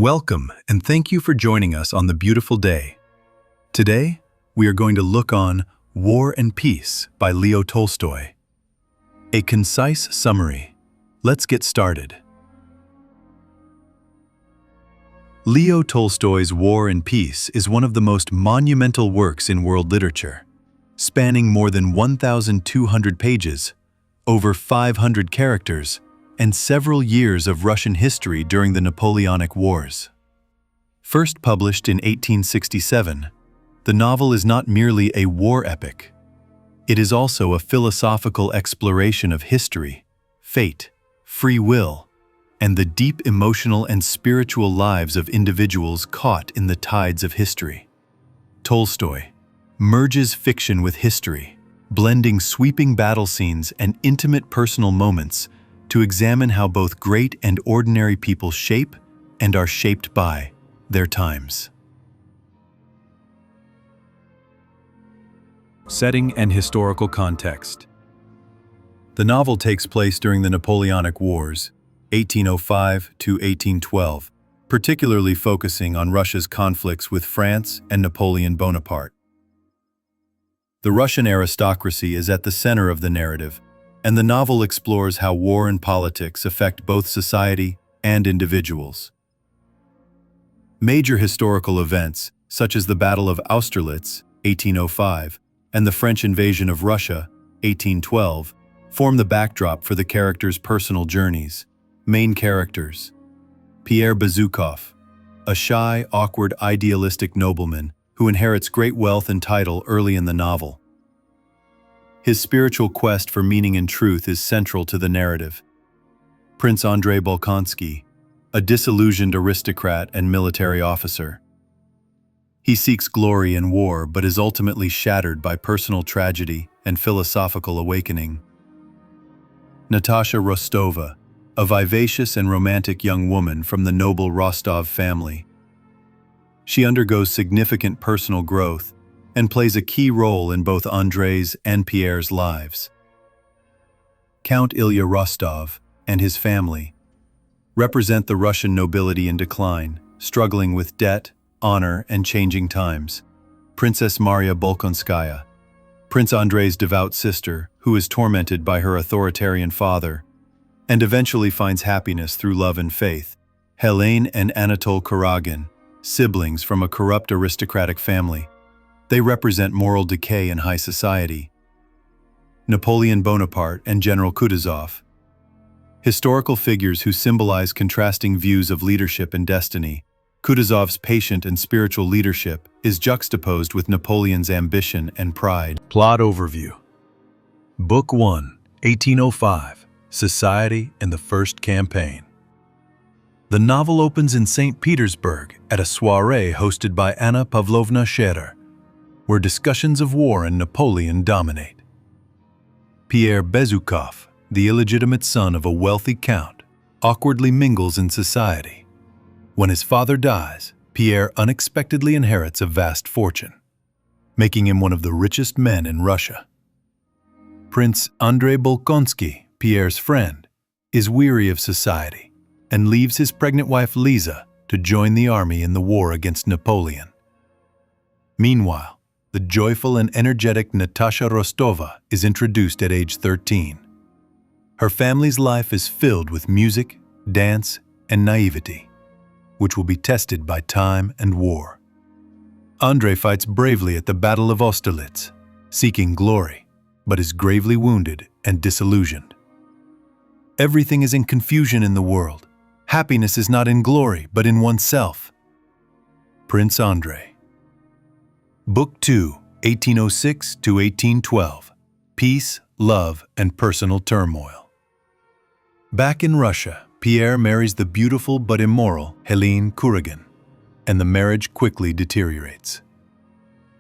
Welcome, and thank you for joining us on the beautiful day. Today, we are going to look on War and Peace by Leo Tolstoy. A concise summary. Let's get started. Leo Tolstoy's War and Peace is one of the most monumental works in world literature, spanning more than 1,200 pages, over 500 characters, and several years of Russian history during the Napoleonic Wars. First published in 1867, the novel is not merely a war epic. It is also a philosophical exploration of history, fate, free will, and the deep emotional and spiritual lives of individuals caught in the tides of history. Tolstoy merges fiction with history, blending sweeping battle scenes and intimate personal moments to examine how both great and ordinary people shape and are shaped by their times. Setting and historical context. The novel takes place during the Napoleonic Wars, 1805 to 1812, particularly focusing on Russia's conflicts with France and Napoleon Bonaparte. The Russian aristocracy is at the center of the narrative, and the novel explores how war and politics affect both society and individuals. Major historical events, such as the Battle of Austerlitz, 1805, and the French invasion of Russia, 1812, form the backdrop for the characters' personal journeys. Main characters: Pierre Bezukhov, a shy, awkward, idealistic nobleman who inherits great wealth and title early in the novel. His spiritual quest for meaning and truth is central to the narrative. Prince Andrei Bolkonsky, a disillusioned aristocrat and military officer. He seeks glory in war but is ultimately shattered by personal tragedy and philosophical awakening. Natasha Rostova, a vivacious and romantic young woman from the noble Rostov family. She undergoes significant personal growth and plays a key role in both Andrei's and Pierre's lives. Count Ilya Rostov and his family represent the Russian nobility in decline, struggling with debt, honor, and changing times. Princess Maria Bolkonskaya, Prince Andrei's devout sister, who is tormented by her authoritarian father, and eventually finds happiness through love and faith. Helene and Anatole Kuragin, siblings from a corrupt aristocratic family. They represent moral decay in high society. Napoleon Bonaparte and General Kutuzov, historical figures who symbolize contrasting views of leadership and destiny. Kutuzov's patient and spiritual leadership is juxtaposed with Napoleon's ambition and pride. Plot overview. Book 1, 1805, Society and the First Campaign. The novel opens in St. Petersburg at a soirée hosted by Anna Pavlovna Scherer, where discussions of war and Napoleon dominate. Pierre Bezukhov, the illegitimate son of a wealthy count, awkwardly mingles in society. When his father dies, Pierre unexpectedly inherits a vast fortune, making him one of the richest men in Russia. Prince Andrei Bolkonsky, Pierre's friend, is weary of society and leaves his pregnant wife Lisa to join the army in the war against Napoleon. Meanwhile, the joyful and energetic Natasha Rostova is introduced at age 13. Her family's life is filled with music, dance, and naivety, which will be tested by time and war. Andrei fights bravely at the Battle of Austerlitz, seeking glory, but is gravely wounded and disillusioned. Everything is in confusion in the world. Happiness is not in glory, but in oneself. Prince Andrei. Book 2, 1806 to 1812, Peace, Love, and Personal Turmoil. Back in Russia, Pierre marries the beautiful but immoral Helene Kuragin, and the marriage quickly deteriorates.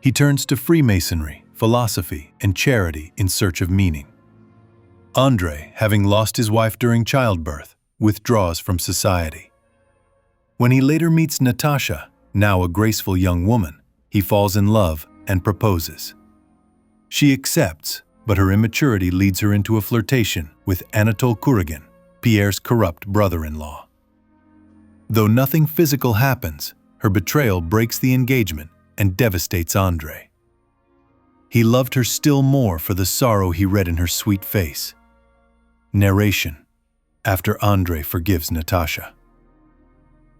He turns to Freemasonry, philosophy, and charity in search of meaning. Andrei, having lost his wife during childbirth, withdraws from society. When he later meets Natasha, now a graceful young woman, he falls in love and proposes. She accepts, but her immaturity leads her into a flirtation with Anatole Kuragin, Pierre's corrupt brother-in-law. Though nothing physical happens, her betrayal breaks the engagement and devastates Andrei. He loved her still more for the sorrow he read in her sweet face. Narration: after Andrei forgives Natasha.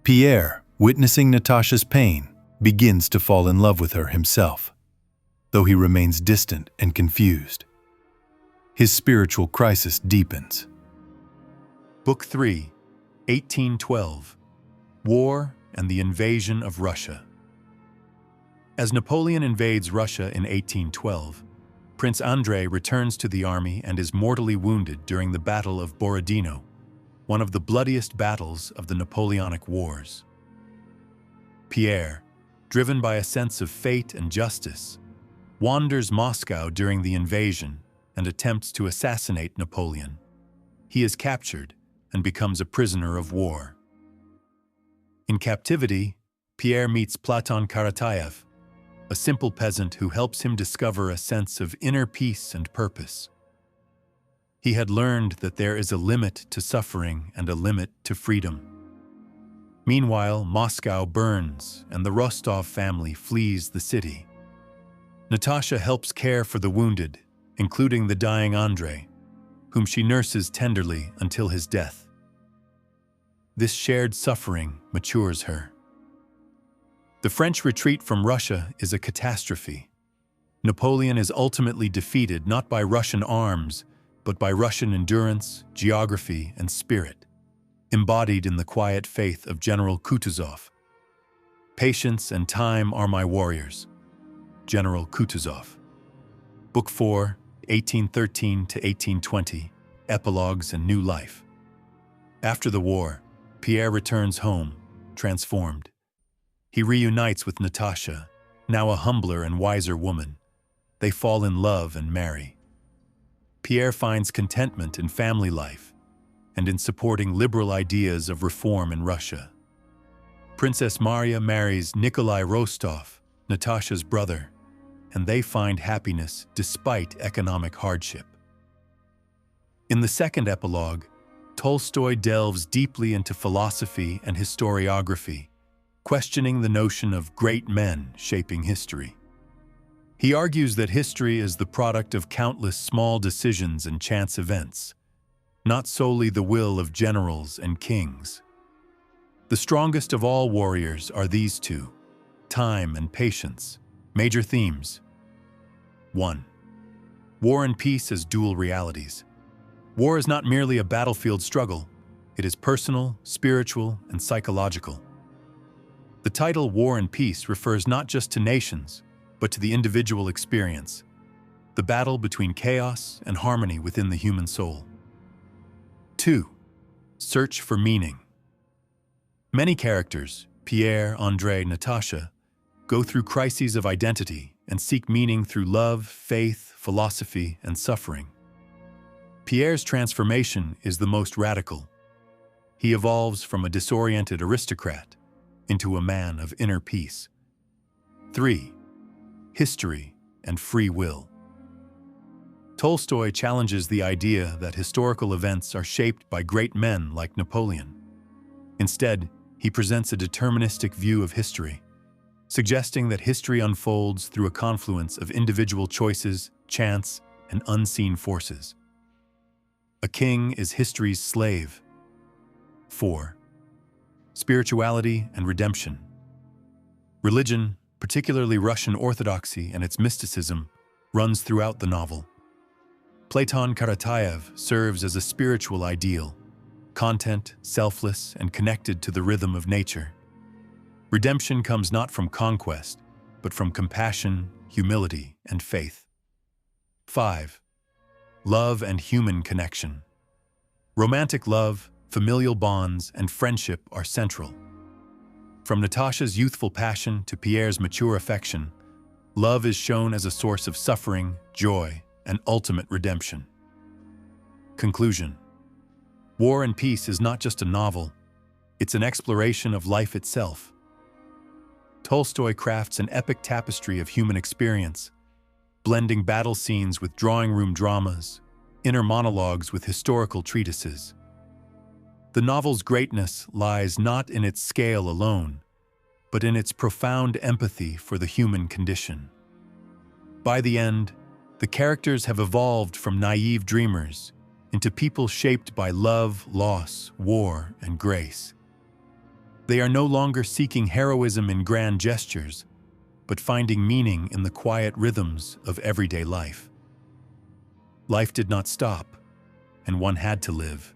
Pierre, witnessing Natasha's pain, begins to fall in love with her himself, though he remains distant and confused. His spiritual crisis deepens. Book 3, 1812. War and the Invasion of Russia. As Napoleon invades Russia in 1812, Prince Andrei returns to the army and is mortally wounded during the Battle of Borodino, one of the bloodiest battles of the Napoleonic Wars. Pierre, driven by a sense of fate and justice, wanders Moscow during the invasion and attempts to assassinate Napoleon. He is captured and becomes a prisoner of war. In captivity, Pierre meets Platon Karatayev, a simple peasant who helps him discover a sense of inner peace and purpose. He had learned that there is a limit to suffering and a limit to freedom. Meanwhile, Moscow burns and the Rostov family flees the city. Natasha helps care for the wounded, including the dying Andrei, whom she nurses tenderly until his death. This shared suffering matures her. The French retreat from Russia is a catastrophe. Napoleon is ultimately defeated not by Russian arms, but by Russian endurance, geography, and spirit, embodied in the quiet faith of General Kutuzov. Patience and time are my warriors. General Kutuzov. Book 4, 1813 to 1820, Epilogues and New Life. After the war, Pierre returns home, transformed. He reunites with Natasha, now a humbler and wiser woman. They fall in love and marry. Pierre finds contentment in family life and in supporting liberal ideas of reform in Russia. Princess Maria marries Nikolai Rostov, Natasha's brother, and they find happiness despite economic hardship. In the second epilogue, Tolstoy delves deeply into philosophy and historiography, questioning the notion of great men shaping history. He argues that history is the product of countless small decisions and chance events, not solely the will of generals and kings. The strongest of all warriors are these two: time and patience. Major themes. 1. War and peace as dual realities. War is not merely a battlefield struggle. It is personal, spiritual, and psychological. The title War and Peace refers not just to nations, but to the individual experience, the battle between chaos and harmony within the human soul. 2. Search for meaning. Many characters, Pierre, Andrei, Natasha, go through crises of identity and seek meaning through love, faith, philosophy, and suffering. Pierre's transformation is the most radical. He evolves from a disoriented aristocrat into a man of inner peace. 3. History and free will. Tolstoy challenges the idea that historical events are shaped by great men like Napoleon. Instead, he presents a deterministic view of history, suggesting that history unfolds through a confluence of individual choices, chance, and unseen forces. A king is history's slave. 4. Spirituality and redemption. Religion, particularly Russian Orthodoxy and its mysticism, runs throughout the novel. Platon Karatayev serves as a spiritual ideal, content, selfless, and connected to the rhythm of nature. Redemption comes not from conquest, but from compassion, humility, and faith. 5. Love and human connection. Romantic love, familial bonds, and friendship are central. From Natasha's youthful passion to Pierre's mature affection, love is shown as a source of suffering, joy, and ultimate redemption. Conclusion. War and Peace is not just a novel, it's an exploration of life itself. Tolstoy crafts an epic tapestry of human experience, blending battle scenes with drawing room dramas, inner monologues with historical treatises. The novel's greatness lies not in its scale alone, but in its profound empathy for the human condition. By the end, the characters have evolved from naive dreamers into people shaped by love, loss, war, and grace. They are no longer seeking heroism in grand gestures, but finding meaning in the quiet rhythms of everyday life. Life did not stop, and one had to live.